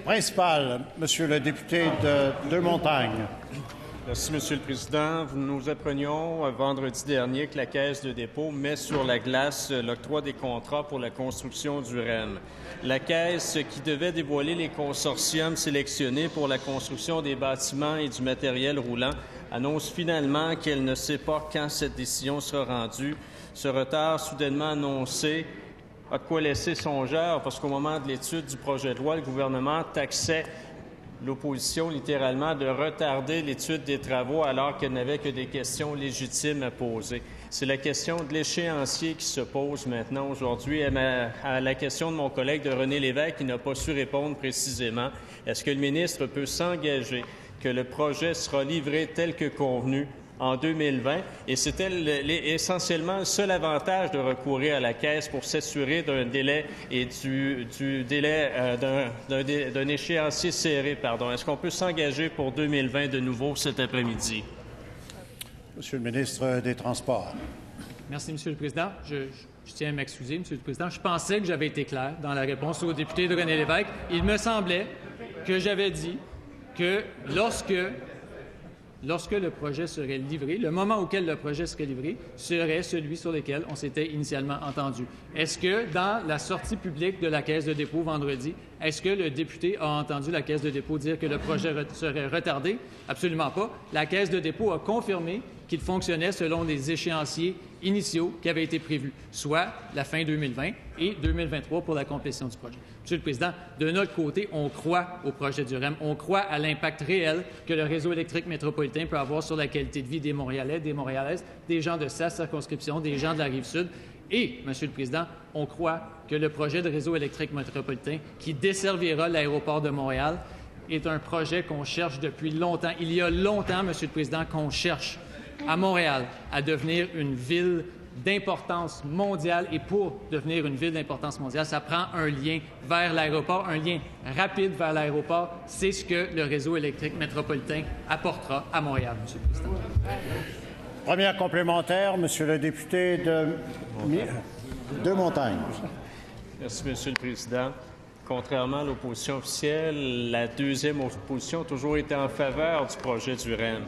Principal, Monsieur le député de Deux-Montagnes. Merci, Monsieur le Président. Nous apprenions vendredi dernier que la Caisse de dépôt met sur la glace l'octroi des contrats pour la construction du REM. La Caisse, qui devait dévoiler les consortiums sélectionnés pour la construction des bâtiments et du matériel roulant, annonce finalement qu'elle ne sait pas quand cette décision sera rendue. Ce retard soudainement annoncé a de quoi laisser songeur, parce qu'au moment de l'étude du projet de loi, le gouvernement taxait l'opposition littéralement de retarder l'étude des travaux alors qu'elle n'avait que des questions légitimes à poser. C'est la question de l'échéancier qui se pose maintenant aujourd'hui. À la question de mon collègue de René Lévesque, qui n'a pas su répondre précisément. Est-ce que le ministre peut s'engager que le projet sera livré tel que convenu en 2020, et c'était essentiellement le seul avantage de recourir à la Caisse pour s'assurer d'un délai et d'un échéancier serré. Est-ce qu'on peut s'engager pour 2020 de nouveau cet après-midi? Monsieur le ministre des Transports. Merci, Monsieur le Président. Je tiens à m'excuser, Monsieur le Président. Je pensais que j'avais été clair dans la réponse au député de René Lévesque. Il me semblait que j'avais dit que lorsque le projet serait livré, le moment auquel le projet serait livré serait celui sur lequel on s'était initialement entendu. Est-ce que, dans la sortie publique de la Caisse de dépôt vendredi, est-ce que le député a entendu la Caisse de dépôt dire que le projet serait retardé? Absolument pas. La Caisse de dépôt a confirmé qu'il fonctionnait selon les échéanciers initiaux qui avaient été prévus, soit la fin 2020 et 2023 pour la complétion du projet. Monsieur le Président, de notre côté, on croit au projet du REM, on croit à l'impact réel que le réseau électrique métropolitain peut avoir sur la qualité de vie des Montréalais, des Montréalaises, des gens de sa circonscription, des gens de la Rive-Sud. Et, Monsieur le Président, on croit que le projet de réseau électrique métropolitain qui desservira l'aéroport de Montréal est un projet qu'on cherche depuis longtemps. Il y a longtemps, Monsieur le Président, qu'on cherche à Montréal à devenir une ville d'importance mondiale. Et pour devenir une ville d'importance mondiale, ça prend un lien vers l'aéroport, un lien rapide vers l'aéroport. C'est ce que le réseau électrique métropolitain apportera à Montréal, Monsieur le Président. Première complémentaire, Monsieur le député de Deux-Montagnes. Merci, Monsieur le Président. Contrairement à l'opposition officielle, la deuxième opposition a toujours été en faveur du projet du REM.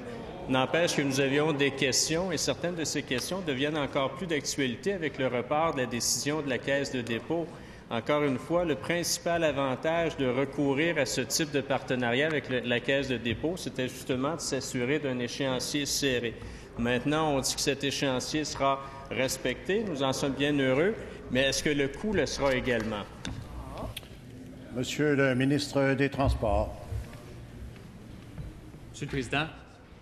N'empêche que nous avions des questions et certaines de ces questions deviennent encore plus d'actualité avec le report de la décision de la Caisse de dépôt. Encore une fois, le principal avantage de recourir à ce type de partenariat avec la Caisse de dépôt, c'était justement de s'assurer d'un échéancier serré. Maintenant, on dit que cet échéancier sera respecté. Nous en sommes bien heureux, mais est-ce que le coût le sera également? Monsieur le ministre des Transports. Monsieur le Président,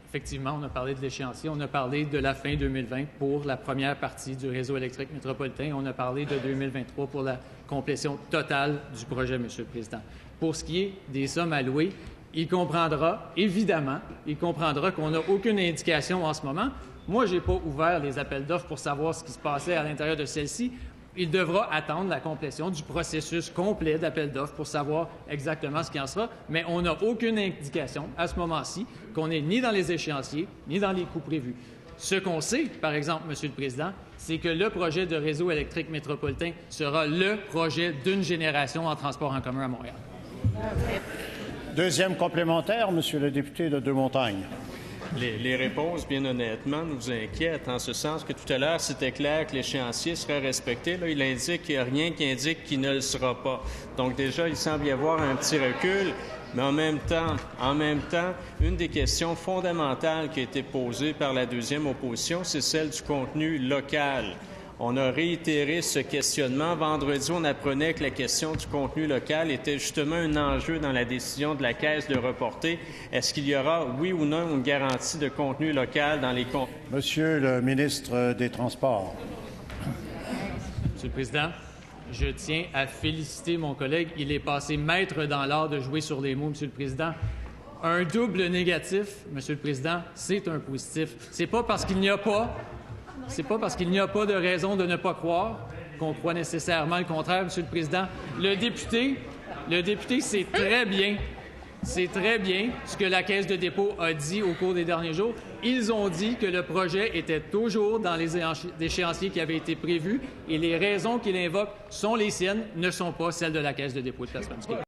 effectivement, on a parlé de l'échéancier, on a parlé de la fin 2020 pour la première partie du réseau électrique métropolitain, on a parlé de 2023 pour la complétion totale du projet, Monsieur le Président. Pour ce qui est des sommes allouées, il comprendra, évidemment, qu'on n'a aucune indication en ce moment. Moi, je n'ai pas ouvert les appels d'offres pour savoir ce qui se passait à l'intérieur de celle-ci. Il devra attendre la complétion du processus complet d'appel d'offres pour savoir exactement ce qui en sera, mais on n'a aucune indication à ce moment-ci qu'on n'est ni dans les échéanciers, ni dans les coûts prévus. Ce qu'on sait, par exemple, Monsieur le Président, c'est que le projet de réseau électrique métropolitain sera le projet d'une génération en transport en commun à Montréal. Deuxième complémentaire, Monsieur le député de Deux-Montagnes. Les réponses, bien honnêtement, nous inquiètent, en ce sens que tout à l'heure, c'était clair que l'échéancier serait respecté. Là, il indique qu'il n'y a rien qui indique qu'il ne le sera pas. Donc déjà, il semble y avoir un petit recul. Mais en même temps, une des questions fondamentales qui a été posée par la deuxième opposition, c'est celle du contenu local. On a réitéré ce questionnement. Vendredi, on apprenait que la question du contenu local était justement un enjeu dans la décision de la Caisse de reporter. Est-ce qu'il y aura, oui ou non, une garantie de contenu local dans les comptes? Monsieur le ministre des Transports. Monsieur le Président, je tiens à féliciter mon collègue. Il est passé maître dans l'art de jouer sur les mots, Monsieur le Président. Un double négatif, Monsieur le Président, c'est un positif. C'est pas parce qu'il n'y a pas de raison de ne pas croire qu'on croit nécessairement le contraire, Monsieur le Président. Le député sait très bien ce que la Caisse de dépôt a dit au cours des derniers jours. Ils ont dit que le projet était toujours dans les échéanciers qui avaient été prévus et les raisons qu'il invoque sont les siennes, ne sont pas celles de la Caisse de dépôt de Place Masquée.